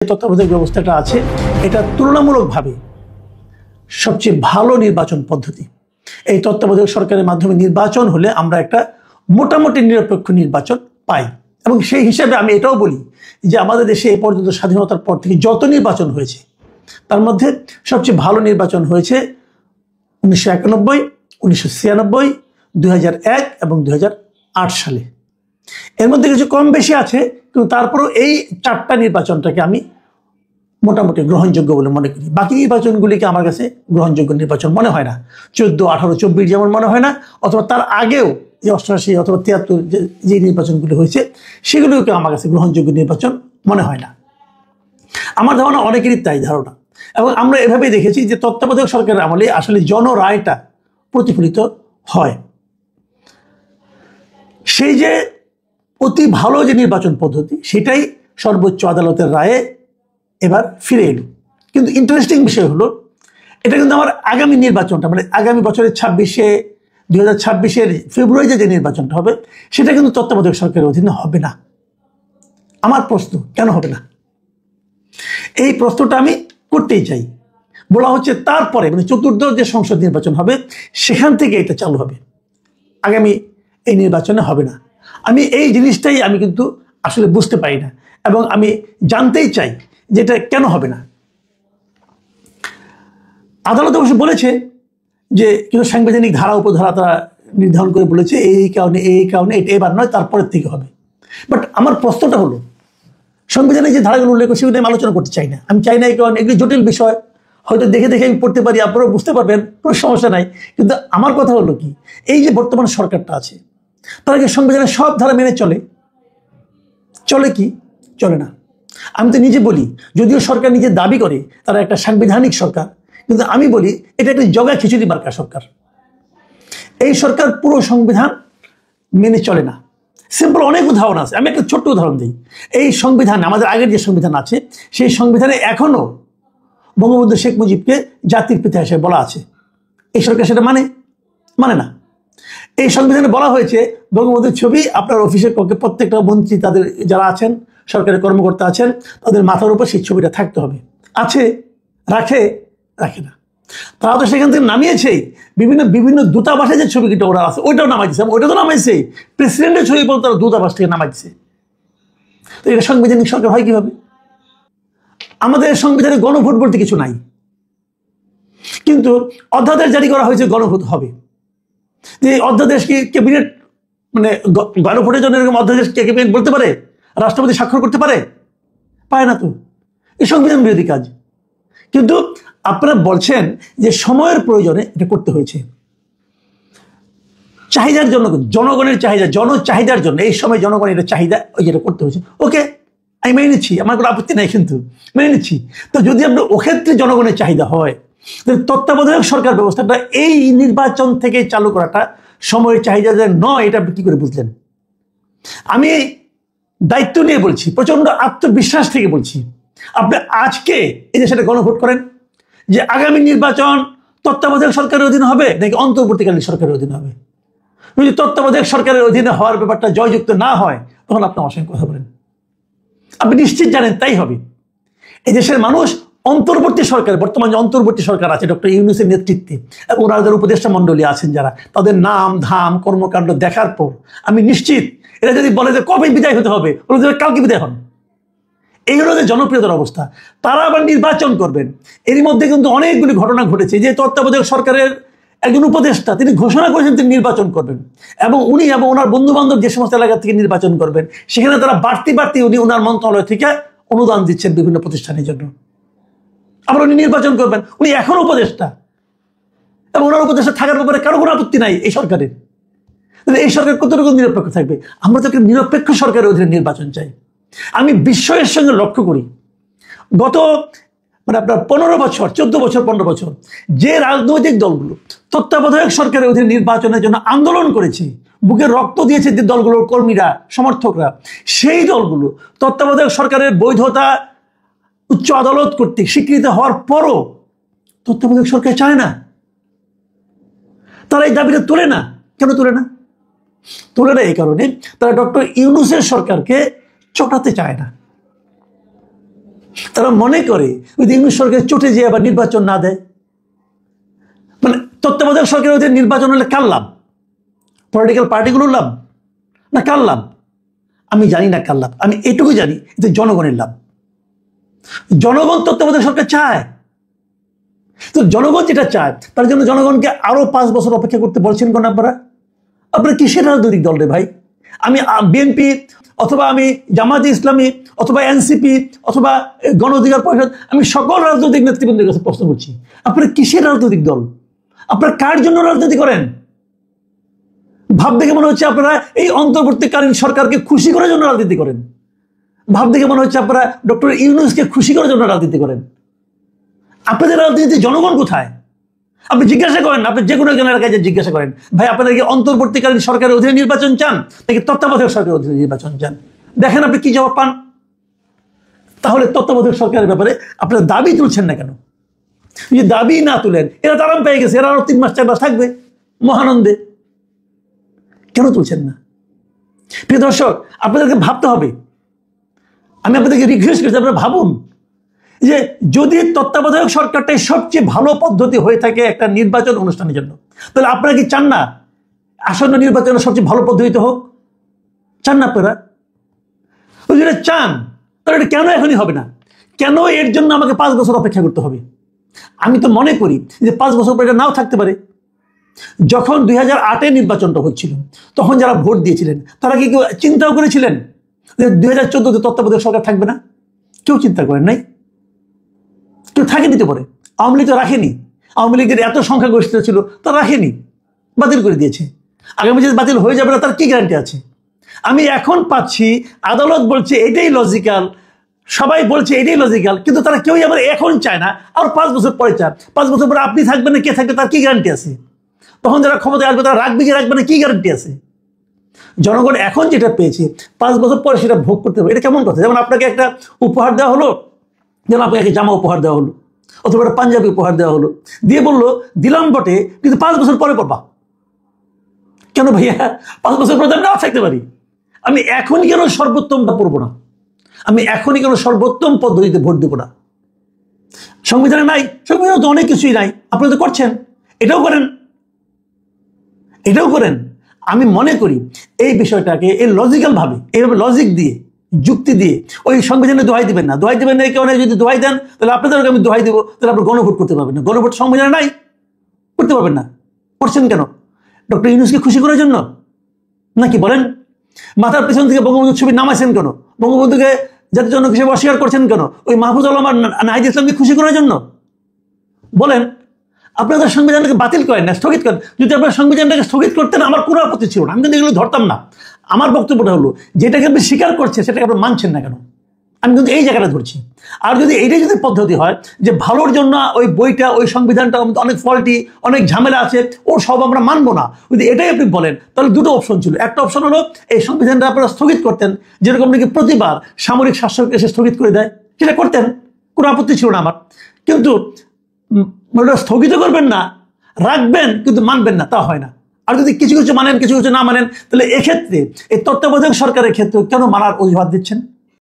তত্ত্বাবধায়ক ব্যবস্থাটা আছে এটা তুলনামূলকভাবে সবচেয়ে ভালো নির্বাচন পদ্ধতি। এই তত্ত্বাবধায়ক সরকারের মাধ্যমে নির্বাচন হলে আমরা একটা মোটামুটি নিরপেক্ষ নির্বাচন পাই, এবং সেই হিসাবে আমি এটাও বলি যে আমাদের দেশে এ পর্যন্ত স্বাধীনতার পর থেকে যত নির্বাচন হয়েছে তার মধ্যে সবচেয়ে ভালো নির্বাচন হয়েছে 1991, 1996, 2001 এবং 2008 সালে। এর মধ্যে কিছু কম বেশি আছে, কিন্তু তারপরও এই 4টা নির্বাচনটাকে আমি মোটামুটি গ্রহণযোগ্য বলে মনে করি। বাকি নির্বাচনগুলিকে আমার কাছে গ্রহণযোগ্য নির্বাচন মনে হয় না। 14, 18, 24 যেমন মনে হয় না, অথবা তার আগেও যে 88 অথবা 73 যে নির্বাচনগুলি হয়েছে সেগুলোকে আমার কাছে গ্রহণযোগ্য নির্বাচন মনে হয় না। আমার ধারণা অনেকেরই তাই ধারণা, এবং আমরা এভাবেই দেখেছি যে তত্ত্বাবধায়ক সরকারের আমলে আসলে জনরায়টা প্রতিফলিত হয়। সেই যে অতি ভালো যে নির্বাচন পদ্ধতি সেটাই সর্বোচ্চ আদালতের রায়ে এবার ফিরে এলো। কিন্তু ইন্টারেস্টিং বিষয় হলো এটা কিন্তু আমার আগামী নির্বাচনটা, মানে আগামী বছরের 2026-এর ফেব্রুয়ারিতে যে নির্বাচনটা হবে সেটা কিন্তু তত্ত্বাবধায়ক সরকারের অধীনে হবে না। আমার প্রশ্ন, কেন হবে না? এই প্রশ্নটা আমি করতেই চাই। বলা হচ্ছে তারপরে মানে চতুর্দশ যে সংসদ নির্বাচন হবে সেখান থেকে এটা চালু হবে, আগামী এই নির্বাচনে হবে না। আমি এই জিনিসটাই আমি কিন্তু আসলে বুঝতে পারি না, এবং আমি জানতেই চাই যে এটা কেন হবে না। আদালত অবশ্য বলেছে যে কিন্তু সাংবিধানিক ধারা উপধারা তারা নির্ধারণ করে বলেছে এই কারণে এটা এবার নয়, তারপরের থেকে হবে। বাট আমার প্রশ্নটা হলো সংবিধানে যে ধারাগুলো উল্লেখ করছে সেগুলো আমি আলোচনা করতে চাই না। আমি চাই না এই কারণে এগুলি জটিল বিষয়, হয়তো দেখে আমি পড়তে পারি, আপনারাও বুঝতে পারবেন, কোনো সমস্যা নাই। কিন্তু আমার কথা হলো কি, এই যে বর্তমান সরকারটা আছে তারা কি সংবিধানের সব ধারা মেনে চলে কি? চলে না। আমি তো নিজে বলি, যদিও সরকার নিজে দাবি করে তারা একটা সাংবিধানিক সরকার, কিন্তু আমি বলি এটা একটা জগা খিচুড়ি মার্কা সরকার। এই সরকার পুরো সংবিধান মেনে চলে না। সিম্পল অনেক উদাহরণ আছে, আমি একটা ছোট্ট উদাহরণ দিই। এই সংবিধানে, আমাদের আগের যে সংবিধান আছে সেই সংবিধানে এখনো বঙ্গবন্ধু শেখ মুজিবকে জাতির পিতা হিসেবে বলা আছে। এই সরকার সেটা মানে না। এই সংবিধানে বলা হয়েছে বঙ্গবন্ধুর ছবি আপনার অফিসের প্রত্যেকটা মন্ত্রী, তাদের যারা আছেন, সরকারি কর্মকর্তা আছেন, তাদের মাথার উপর সেই ছবিটা থাকতে হবে। আছে, রাখে না। তারা তো সেখান থেকে নামিয়েছেই। বিভিন্ন দূতাবাসে যে ছবিটা ওরা আছে ওইটাও নামাইছে, ওইটা তো নামাইছে প্রেসিডেন্টের ছবি বলতে তারা দূতাবাস থেকে নামাইছে। তো এটা সাংবিধানিক সরকার হয় কিভাবে? আমাদের সংবিধানে গণভোট বলতে কিছু নাই, কিন্তু অধ্যাদেশ জারি করা হয়েছে গণভোট হবে। যে অধ্যাদেশ কি ক্যাবিনেট, মানে গণভোটের জন্য এরকম অধ্যাদেশ ক্যাবিনেট বলতে পারে? রাষ্ট্রপতি স্বাক্ষর করতে পারে না তো। এই সংবিধান বিরোধী কাজ। কিন্তু আপনারা বলছেন যে সময়ের প্রয়োজনে এটা করতে হয়েছে, চাহিদার জন্য, জনগণের চাহিদা, জনচাহিদার জন্য এই সময় জনগণের এটা চাহিদা, ওই যেটা করতে হয়েছে। ওকে, আমি মেনে নিচ্ছি, আমার কোনো আপত্তি নাই, কিন্তু মেনে নিচ্ছি। তো যদি আপনার ওক্ষেত্রে জনগণের চাহিদা হয়, তত্ত্বাবধায়ক সরকার ব্যবস্থাটা এই নির্বাচন থেকে চালু করাটা সময়ের চাহিদা নয়, এটা আপনি কি করে বুঝলেন? আমি দায়িত্ব নিয়ে বলছি, প্রচন্ড আত্মবিশ্বাস থেকে বলছি। আপনি আজকে এই দেশে গণভোট করেন যে আগামী নির্বাচন তত্ত্বাবধায়ক সরকারের অধীনে হবে নাকি অন্তর্বর্তীকালীন সরকারের অধীনে হবে। যদি তত্ত্বাবধায়ক সরকারের অধীনে হওয়ার ব্যাপারটা জয়যুক্ত না হয় তখন আপনি আমার সঙ্গে কথা বলেন। আপনি নিশ্চিত জানেন তাই হবে। এই দেশের মানুষ অন্তর্বর্তী সরকার, বর্তমান যে অন্তর্বর্তী সরকার আছে ডক্টর ইউনূসের নেতৃত্বে, এবং ওনাদের উপদেষ্টা মণ্ডলী আছেন যারা, তাদের নাম ধাম কর্মকাণ্ড দেখার পর আমি নিশ্চিত এরা যদি বলে যে কবে বিদায় হতে হবে, ওরা কালকে বিদায় হন। এই হলো যে জনপ্রিয়তার অবস্থা। তারা আবার নির্বাচন করবেন। এরই মধ্যে কিন্তু অনেকগুলি ঘটনা ঘটেছে যে তত্ত্বাবধায়ক সরকারের একজন উপদেষ্টা তিনি ঘোষণা করেছেন তিনি নির্বাচন করবেন, এবং উনি এবং ওনার বন্ধু বান্ধব যে সমস্ত এলাকা থেকে নির্বাচন করবেন সেখানে তারা বাড়তি উনি ওনার মন্ত্রণালয় থেকে অনুদান দিচ্ছেন বিভিন্ন প্রতিষ্ঠানের জন্য। আবার উনি নির্বাচন করবেন, উনি এখনো উপদেষ্টা, এবং ওনার উপদেষ্টা থাকার ব্যাপারে কারো কোনো আপত্তি নাই এই সরকারের। এই সরকার কতটুকু নিরপেক্ষ থাকবে? আমরা তো একটা নিরপেক্ষ সরকারের অধীনে নির্বাচন চাই। আমি বিস্ময়ের সঙ্গে লক্ষ্য করি গত আপনার 15 বছর 14 বছর 15 বছর যে রাজনৈতিক দলগুলো তত্ত্বাবধায়ক সরকারের অধীনে নির্বাচনের জন্য আন্দোলন করেছে, বুকে রক্ত দিয়েছে যে দলগুলোর কর্মীরা, সমর্থকরা, সেই দলগুলো তত্ত্বাবধায়ক সরকারের বৈধতা উচ্চ আদালত কর্তৃক স্বীকৃত হওয়ার পরও তত্ত্বাবধায়ক সরকার চায় না। তারা এই দাবিটা তোলে না। কেন তোলে না? এই কারণে তারা ডক্টর ইউনূসের সরকারকে চটাতে চায় না। তারা মনে করে ওই ইউনূস সরকার চটে যে আবার নির্বাচন না দেয়, মানে তত্ত্বাবধায়ক সরকারের ওদের নির্বাচন হলে কার লাভ? পলিটিক্যাল পার্টিগুলোর লাভ না কার লাভ? আমি জানি না কার লাভ, আমি এটুকু জানি যে জনগণের লাভ। জনগণ তত্ত্বাবধায়ক সরকার চায়, তো জনগণ যেটা চায় তার জন্য জনগণকে আরো 5 বছর অপেক্ষা করতে বলছেন কেন আপনারা? আপনারা কিসের রাজনৈতিক দল রে ভাই? আমি বিএনপি অথবা আমি জামায়াতে ইসলামী অথবা এনসিপি অথবা গণ অধিকার পরিষদ, আমি সকল রাজনৈতিক নেতৃবৃন্দের কাছে প্রশ্ন করছি, আপনারা কিসের রাজনৈতিক দল? আপনারা কার জন্য রাজনীতি করেন? ভাব দেখে মনে হচ্ছে আপনারা এই অন্তর্বর্তীকালীন সরকারকে খুশি করার জন্য রাজনীতি করেন। ভাব দেখে মনে হচ্ছে আপনারা ডক্টর ইউনূসকে খুশি করার জন্য রাজনীতি করেন। আপনাদের রাজনীতি জনগণ কোথায়? আপনি জিজ্ঞাসা করেন, আপনি যে কোনো একজনের কাছে জিজ্ঞাসা করেন, ভাই আপনারা কি অন্তর্বর্তীকালীন সরকারের অধীনে নির্বাচন চান নাকি তত্ত্বাবধায়ক সরকারের অধীনে নির্বাচন চান? দেখেন আপনি কি জবাব পান। তাহলে তত্ত্বাবধায়ক সরকারের ব্যাপারে আপনারা দাবি তুলছেন না কেন? যদি দাবি না তুলেন, এরা তো আরাম পেয়ে গেছে, এরা আরো 3 মাস 4 মাস থাকবে মহানন্দে, কেন তুলছেন না? প্রিয় দর্শক, আপনাদেরকে ভাবতে হবে। আমি আপনাদেরকে রিকোয়েস্ট করছি, আপনারা ভাবুন যে যদি তত্ত্বাবধায়ক সরকারটাই সবচেয়ে ভালো পদ্ধতি হয়ে থাকে একটা নির্বাচন অনুষ্ঠানের জন্য, তাহলে আপনারা কি চান না আসন্ন নির্বাচনের সবচেয়ে ভালো পদ্ধতিতে হোক? চান না আপনারা? যদি চান তাহলে এটা কেন এখনই হবে না? কেন এর জন্য আমাকে 5 বছর অপেক্ষা করতে হবে? আমি তো মনে করি যে 5 বছর পর এটা নাও থাকতে পারে। যখন 2008-এ নির্বাচনটা হচ্ছিল, তখন যারা ভোট দিয়েছিলেন তারা কি কেউ চিন্তাও করেছিলেন যে 2014-তে তত্ত্বাবধায়ক সরকার থাকবে না? কেউ চিন্তা করেন নাই, কেউ থাকেনি তো। পরে আওয়ামী লীগ তো রাখেনি, আওয়ামী লীগের এত সংখ্যাগরিষ্ঠ ছিল তা রাখেনি, বাতিল করে দিয়েছে। আগামী যে বাতিল হয়ে যাবে না তার কি গ্যারান্টি আছে? আমি এখন পাচ্ছি আদালত বলছে এটাই লজিক্যাল, সবাই বলছে এটাই লজিক্যাল, কিন্তু তারা কেউই আবার এখন চায় না, আর 5 বছর পরে চায়। 5 বছর পরে আপনি থাকবেন না কে থাকবে তার কি গ্যারান্টি আছে? তখন যারা ক্ষমতায় আসবে তারা রাখবে কি রাখবে না কি গ্যারান্টি আছে? জনগণ এখন যেটা পেয়েছে 5 বছর পরে সেটা ভোগ করতে হবে, এটা কেমন কথা? যেমন আপনাকে একটা উপহার দেওয়া হলো, যেমন আপনাকে জামা উপহার দেওয়া হলো অথবা একটা পাঞ্জাবি উপহার দেওয়া হলো, দিয়ে বললো দিলাম বটে কিন্তু 5 বছর পরে পড়বা। কেন ভাইয়া? 5 বছর পরে নাও থাকতে পারি। আমি এখনই কেন সর্বোত্তমটা পড়বো না? আমি এখনই কেন সর্বোত্তম পদ্ধতিতে ভোট দেবো না? সংবিধানে নাই, সংবিধানে তো অনেক কিছুই নাই, আপনারা তো করছেন, এটাও করেন, এটাও করেন। আমি মনে করি এই বিষয়টাকে এই লজিক্যাল ভাবে, এইভাবে লজিক দিয়ে যুক্তি দিয়ে ওই সংবিধানে দোহাই দিবেন না। দোহাই দিবেন না কেউ নাই, যদি দোহাই দেন তাহলে আপনাদেরকে আমি দোহাই দেবো, তাহলে আপনি গণভোট করতে পারবেন না। গণভোট সংবিধানে নাই, করতে পারবেন না। করছেন কেন? ডক্টর ইউনূসকে খুশি করার জন্য নাকি বলেন? মাথার পেছন থেকে বঙ্গবন্ধুর ছবি নামাইছেন কেন? বঙ্গবন্ধুকে জাতির জনক হিসেবে অস্বীকার করছেন কেন? ওই মাহফুজ আলম আর নাহিদ ইসলামকে খুশি করার জন্য? বলেন, আপনাদের সংবিধানটাকে বাতিল করেন না, স্থগিত করেন। যদি আপনার সংবিধানটাকে স্থগিত করতেন আমার কোনো আপত্তি ছিল না, আমি কিন্তু এগুলো ধরতাম না। আমার বক্তব্যটা হলো যেটাকে আপনি স্বীকার করছেন সেটাকে আপনি মানছেন না কেন? আমি কিন্তু এই জায়গাটা ধরছি। আর যদি এইটাই যদি পদ্ধতি হয় যে ভালোর জন্য ওই বইটা ওই সংবিধানটা অনেক ফল্টি, অনেক ঝামেলা আছে, ও সব আমরা মানবো না, যদি এটাই আপনি বলেন তাহলে দুটো অপশন ছিল। একটা অপশন হলো এই সংবিধানটা আপনারা স্থগিত করতেন, যেরকম নাকি প্রতিবার সামরিক শাসক এসে স্থগিত করে দেয়, সেটা করতেন, কোনো আপত্তি ছিল না আমার। কিন্তু ওটা স্থগিত করবেন না, রাখবেন কিন্তু মানবেন না, তা হয় না। আর যদি কিছু কিছু মানেন কিছু কিছু না মানেন, তাহলে এক্ষেত্রে এই তত্ত্বাবধায়ক সরকারের ক্ষেত্রে কেন মানার অজুহাত দিচ্ছেন?